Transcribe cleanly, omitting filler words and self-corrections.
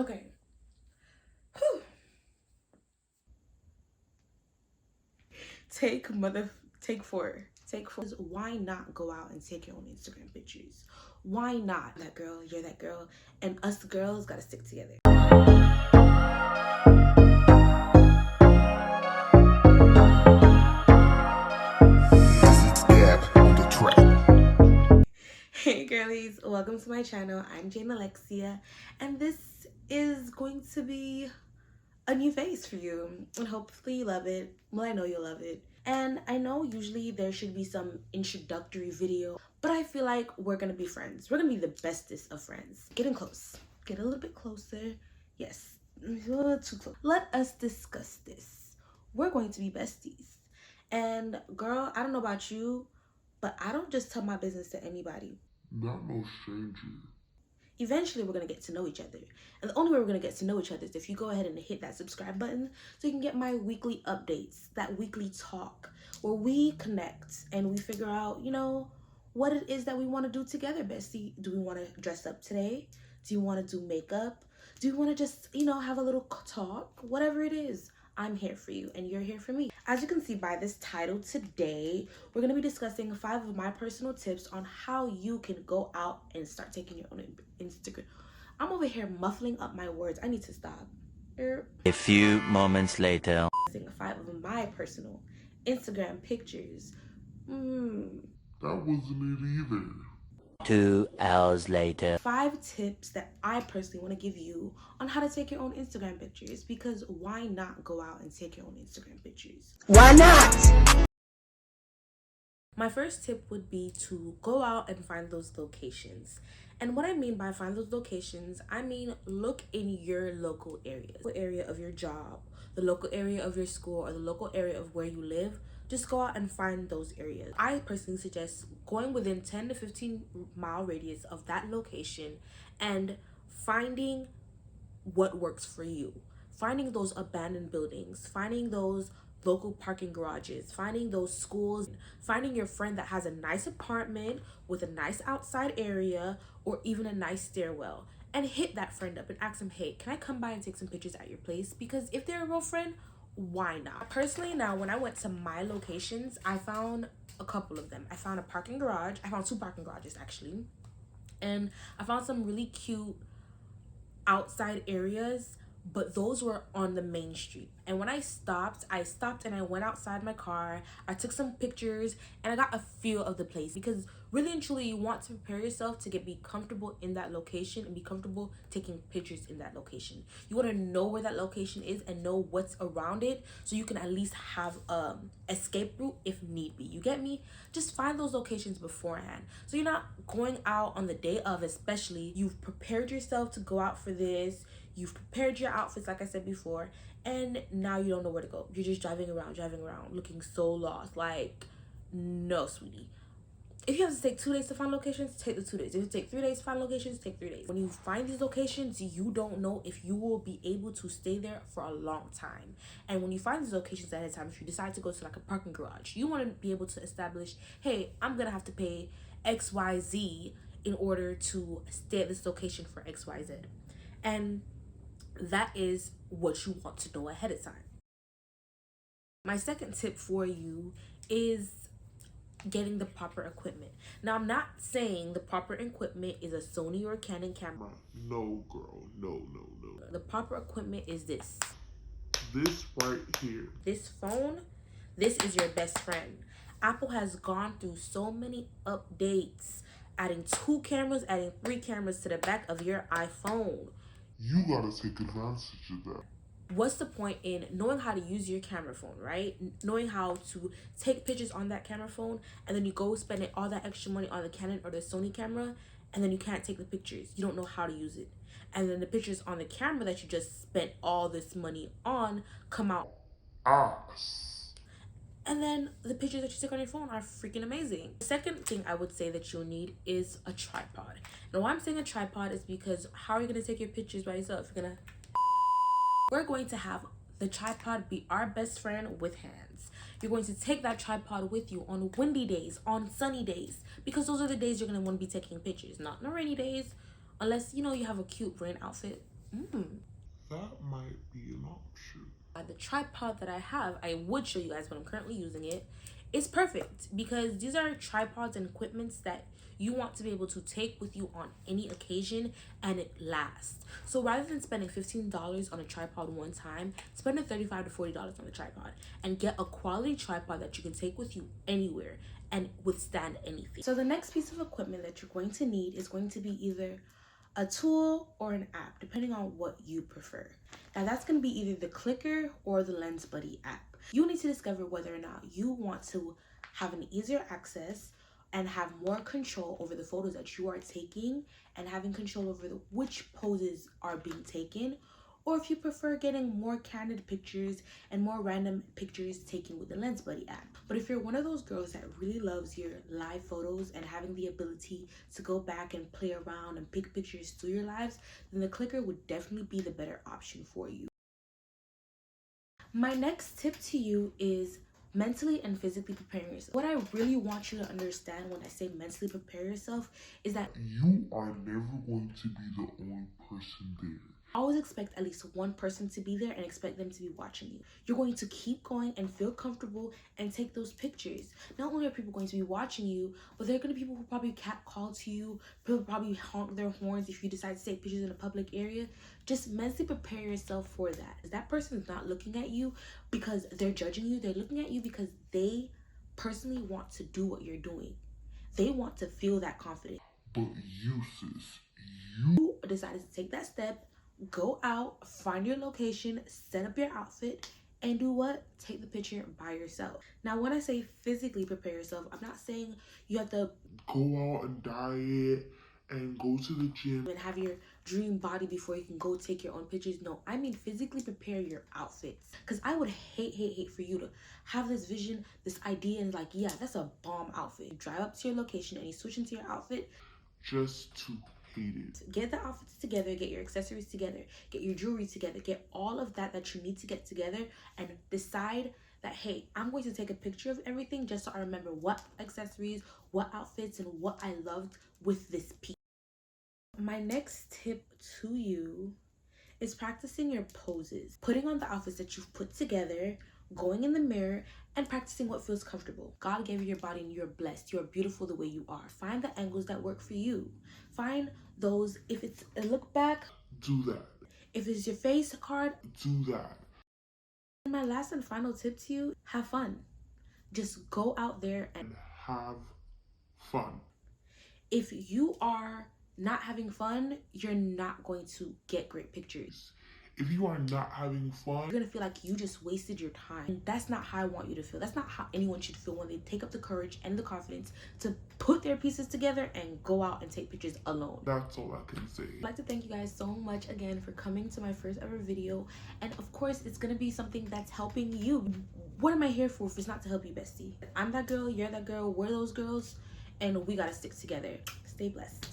Okay. Whew. Take four. Take four. Why not go out and take your own Instagram pictures? Why not? That girl, you're that girl, and us girls gotta stick together. Hey girlies, welcome to my channel. I'm Jane Alexia, and this is going to be a new face for you, and hopefully you love it. Well, I know you'll love it. And I know usually there should be some introductory video, but I feel like we're gonna be friends. We're gonna be the bestest of friends. Getting close. Get a little bit closer. Yes, a little too close. Let us discuss this. We're going to be besties. And girl, I don't know about you, but I don't just tell my business to anybody. Not no stranger. Eventually we're going to get to know each other, and the only way we're going to get to know each other is if you go ahead and hit that subscribe button so you can get my weekly updates, that weekly talk where we connect and we figure out, what it is that we want to do together. Bestie, do we want to dress up today? Do you want to do makeup? Do you want to just have a little talk? Whatever it is, I'm here for you and you're here for me. As you can see by this title, today we're going to be discussing 5 of my personal tips on how you can go out and start taking your own Instagram. I'm over here muffling up my words. I need to stop. A few moments later. 5 of my personal Instagram pictures. That wasn't it either. 2 hours later. 5 tips that I personally want to give you on how to take your own Instagram pictures, because why not go out and take your own Instagram pictures? Why not? My first tip would be to go out and find those locations. And what I mean by find those locations, I mean look in your local area. The area of your job, the local area of your school, or the local area of where you live. Just go out and find those areas. I personally suggest going within 10 to 15 mile radius of that location and finding what works for you. Finding those abandoned buildings, finding those local parking garages, finding those schools, finding your friend that has a nice apartment with a nice outside area or even a nice stairwell, and hit that friend up and ask them, hey, can I come by and take some pictures at your place? Because if they're a real friend, why not? Personally, now when I went to my locations, I found a couple of them. I found a parking garage. I found 2 parking garages actually, and I found some really cute outside areas, but those were on the main street. And when I stopped and I went outside my car. I took some pictures and I got a feel of the place, because really and truly you want to prepare yourself to be comfortable in that location and be comfortable taking pictures in that location. You want to know where that location is and know what's around it, so you can at least have escape route if need be. You get me? Just find those locations beforehand, so you're not going out on the day of. Especially, you've prepared yourself to go out for this. You've prepared your outfits, like I said before, and now you don't know where to go. You're just driving around, looking so lost. Like, no, sweetie. If you have to take 2 days to find locations, take the 2 days. If you take 3 days to find locations, take 3 days. When you find these locations, you don't know if you will be able to stay there for a long time. And when you find these locations ahead of time, if you decide to go to like a parking garage, you want to be able to establish, hey, I'm going to have to pay XYZ in order to stay at this location for XYZ. And that is what you want to know ahead of time. My second tip for you is getting the proper equipment. Now, I'm not saying the proper equipment is a Sony or a Canon camera. No, girl. No. The proper equipment is this. This right here. This phone, this is your best friend. Apple has gone through so many updates, adding 2 cameras, adding 3 cameras to the back of your iPhone. You gotta take advantage of that. What's the point in knowing how to use your camera phone, right? Knowing how to take pictures on that camera phone, and then you go spending all that extra money on the Canon or the Sony camera, and then you can't take the pictures. You don't know how to use it. And then the pictures on the camera that you just spent all this money on come out Ass. And then the pictures that you take on your phone are freaking amazing. The second thing I would say that you'll need is a tripod. Now, why I'm saying a tripod is because how are you going to take your pictures by yourself? We're going to have the tripod be our best friend with hands. You're going to take that tripod with you on windy days, on sunny days, because those are the days you're going to want to be taking pictures. Not on rainy days, unless, you have a cute rain outfit. That might be an option. The tripod that I have, I would show you guys, but I'm currently using it. It's perfect because these are tripods and equipments that you want to be able to take with you on any occasion and it lasts. So rather than spending $15 on a tripod one time, spend $35 to $40 on the tripod and get a quality tripod that you can take with you anywhere and withstand anything. So the next piece of equipment that you're going to need is going to be either a tool or an app, depending on what you prefer. Now that's going to be either the Clicker or the Lens Buddy app. You need to discover whether or not you want to have an easier access and have more control over the photos that you are taking and having control over which poses are being taken, or if you prefer getting more candid pictures and more random pictures taken with the Lens Buddy app. But if you're one of those girls that really loves your live photos and having the ability to go back and play around and pick pictures through your lives, then the Clicker would definitely be the better option for you. My next tip to you is mentally and physically preparing yourself. What I really want you to understand when I say mentally prepare yourself is that You are never going to be the only person there. always expect at least one person to be there and expect them to be watching you. You're going to keep going and feel comfortable and take those pictures. Not only are people going to be watching you, but there are going to be people who probably catcall to you, people probably honk their horns if you decide to take pictures in a public area. Just mentally prepare yourself for that. That person is not looking at you because they're judging you. They're looking at you because they personally want to do what you're doing. They want to feel that confidence. But you, sis, you Decided to take that step, go out, find your location, set up your outfit, and do what? Take the picture by yourself. Now, when I say physically prepare yourself, I'm not saying you have to go out and diet and go to the gym and have your dream body before you can go take your own pictures. No, I mean physically prepare your outfits. Because I would hate for you to have this vision, this idea, and like, yeah, that's a bomb outfit. You drive up to your location and you switch into your outfit just to hate it. Get the outfits together, get your accessories together, get your jewelry together, get all of that you need to get together, and decide that, hey, I'm going to take a picture of everything just so I remember what accessories, what outfits, and what I loved with this piece. My next tip to you is practicing your poses, putting on the outfits that you've put together, going in the mirror, and practicing what feels comfortable. God gave you your body and you're blessed. You're beautiful the way you are. Find the angles that work for you. Find those, if it's a look back, Do that. if it's your face card, Do that. and my last and final tip to you, have fun. Just go out there and have fun. if you are not having fun, you're not going to get great pictures. If you are not having fun, You're gonna feel like you just wasted your time. And that's not how I want you to feel. That's not how anyone should feel when they take up the courage and the confidence to put their pieces together and go out and take pictures alone. that's all I can say. I'd like to thank you guys so much again for coming to my first ever video. And of course, it's gonna be something that's helping you. What am I here for if it's not to help you, bestie? I'm that girl, you're that girl, we're those girls, and we gotta stick together. Stay blessed.